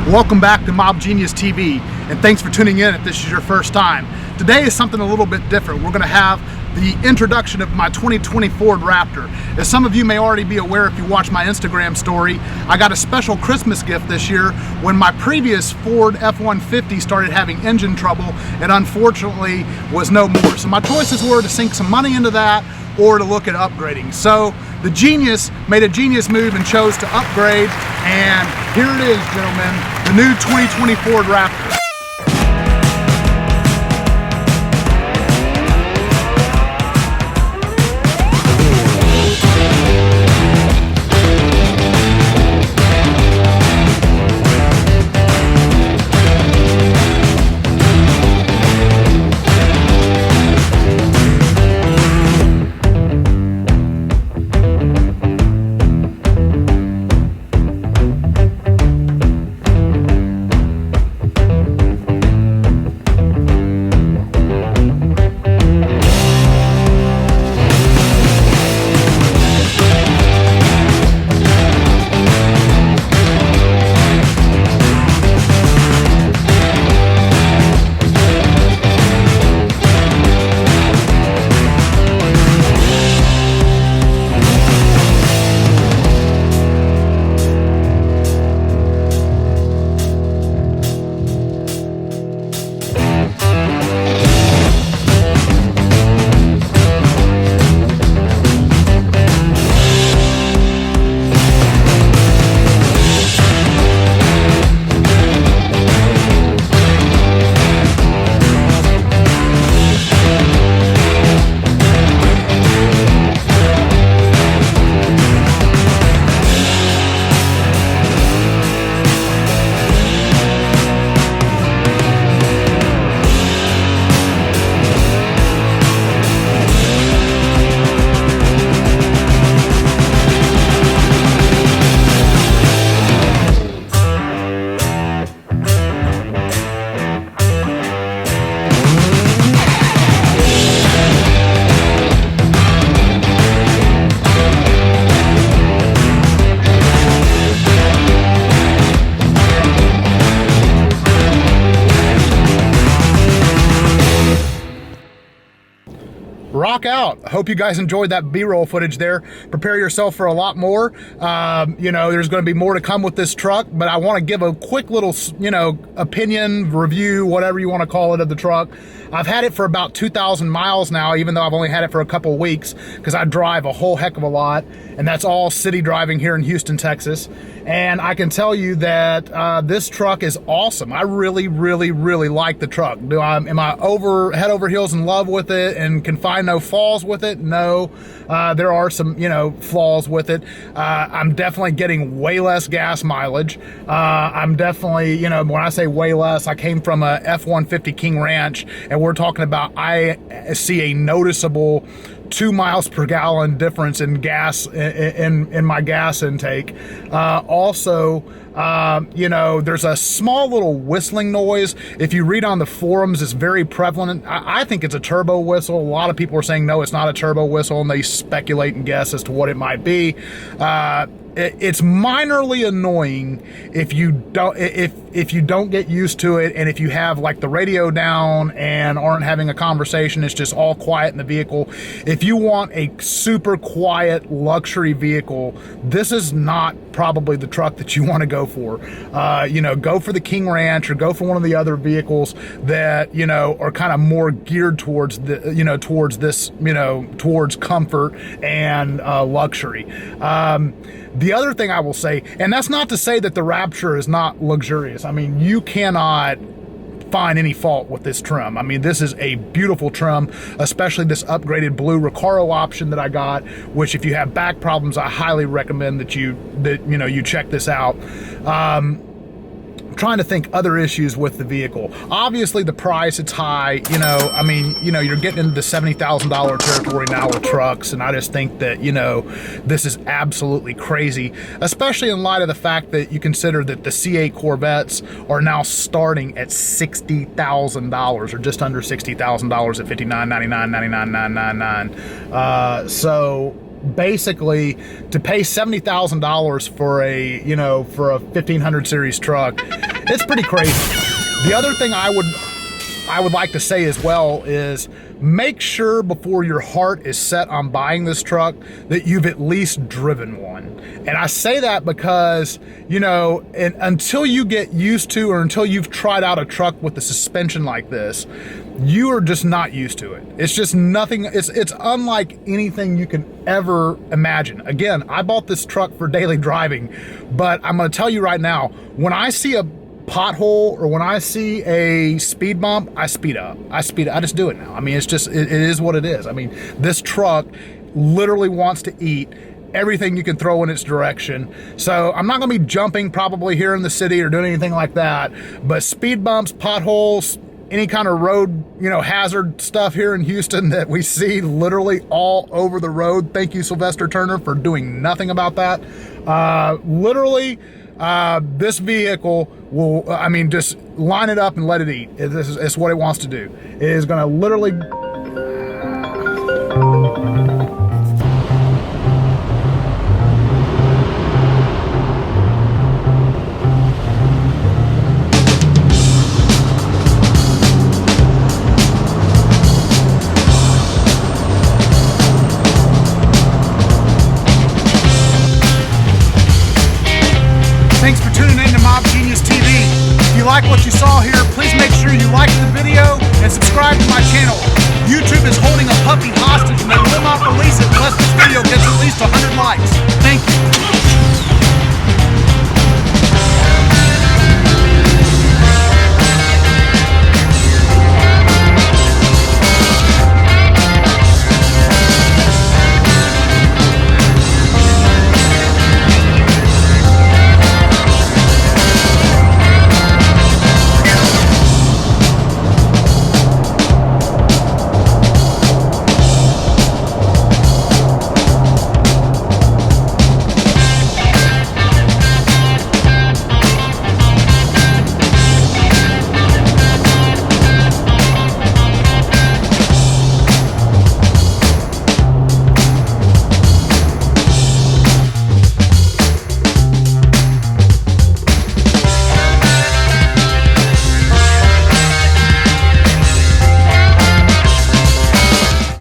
Welcome back to Mob Genius TV, and thanks for tuning in if this is your first time. Today is something a little bit different. We're going to have the introduction of my 2020 Ford Raptor. As some of you may already be aware if you watch my Instagram story, I got a special Christmas gift this year when my previous Ford F-150 started having engine trouble and unfortunately was no more. So my choices were to sink some money into that or to look at upgrading. So the genius made a genius move and chose to upgrade, and here it is, gentlemen, the new 2020 Ford Raptor. Rock out. I hope you guys enjoyed that B-roll footage there. Prepare yourself for a lot more. You know, there's going to be more to come with this truck, but I want to give a quick little, opinion, review, whatever you want to call it, of the truck. I've had it for about 2,000 miles now, even though I've only had it for a couple of weeks, because I drive a whole heck of a lot, and that's all city driving here in Houston, Texas. And I can tell you that this truck is awesome. I really, really, really like the truck. Am I head over heels in love with it and can find no flaws with it? No. There are some, flaws with it. I'm definitely getting way less gas mileage. I'm definitely, when I say way less, I came from a F-150 King Ranch, and we're talking about, I see a noticeable 2 miles per gallon difference in gas in my gas intake. Also, there's a small little whistling noise. If you read on the forums, it's very prevalent. I think it's a turbo whistle. A lot of people are saying no, it's not a turbo whistle, and they speculate and guess as to what it might be. It's minorly annoying if you don't get used to it, and if you have like the radio down and aren't having a conversation, it's just all quiet in the vehicle. If you want a super quiet luxury vehicle, this is not probably the truck that you want to go for. Go for the King Ranch or go for one of the other vehicles that are kind of more geared towards towards comfort and luxury. The other thing I will say, and that's not to say that the Raptor is not luxurious. I mean, you cannot find any fault with this trim. I mean, this is a beautiful trim, especially this upgraded Blue Recaro option that I got, which if you have back problems, I highly recommend that you check this out. Trying to think other issues with the vehicle. Obviously the price, it's high. You're getting into the $70,000 territory now with trucks, and I just think that this is absolutely crazy, especially in light of the fact that you consider that the C8 Corvettes are now starting at $60,000 or just under $60,000 at $59,999, $99,999. So basically, to pay $70,000 for a 1500 series truck It's pretty crazy. The other thing I would like to say as well is make sure before your heart is set on buying this truck that you've at least driven one. And I say that because, you know, until you get used to, or until you've tried out a truck with a suspension like this, you are just not used to it. It's just nothing, it's unlike anything you can ever imagine. Again, I bought this truck for daily driving, but I'm gonna tell you right now, when I see a pothole or when I see a speed bump, I speed up. I just do it now. I mean, it's just, it is what it is. I mean, this truck literally wants to eat everything you can throw in its direction. So I'm not gonna be jumping probably here in the city or doing anything like that, but speed bumps, potholes, any kind of road, you know, hazard stuff here in Houston that we see literally all over the road. Thank you, Sylvester Turner, for doing nothing about that. Literally, this vehicle will, I mean, just line it up and let it eat. It's what it wants to do. It is gonna literally... Thanks for tuning in to Mob Genius TV. If you like what you saw here, please make sure you like the video and subscribe to my channel. YouTube is holding a puppy hostage and they will not release it unless this video gets at least 100 likes. Thank you.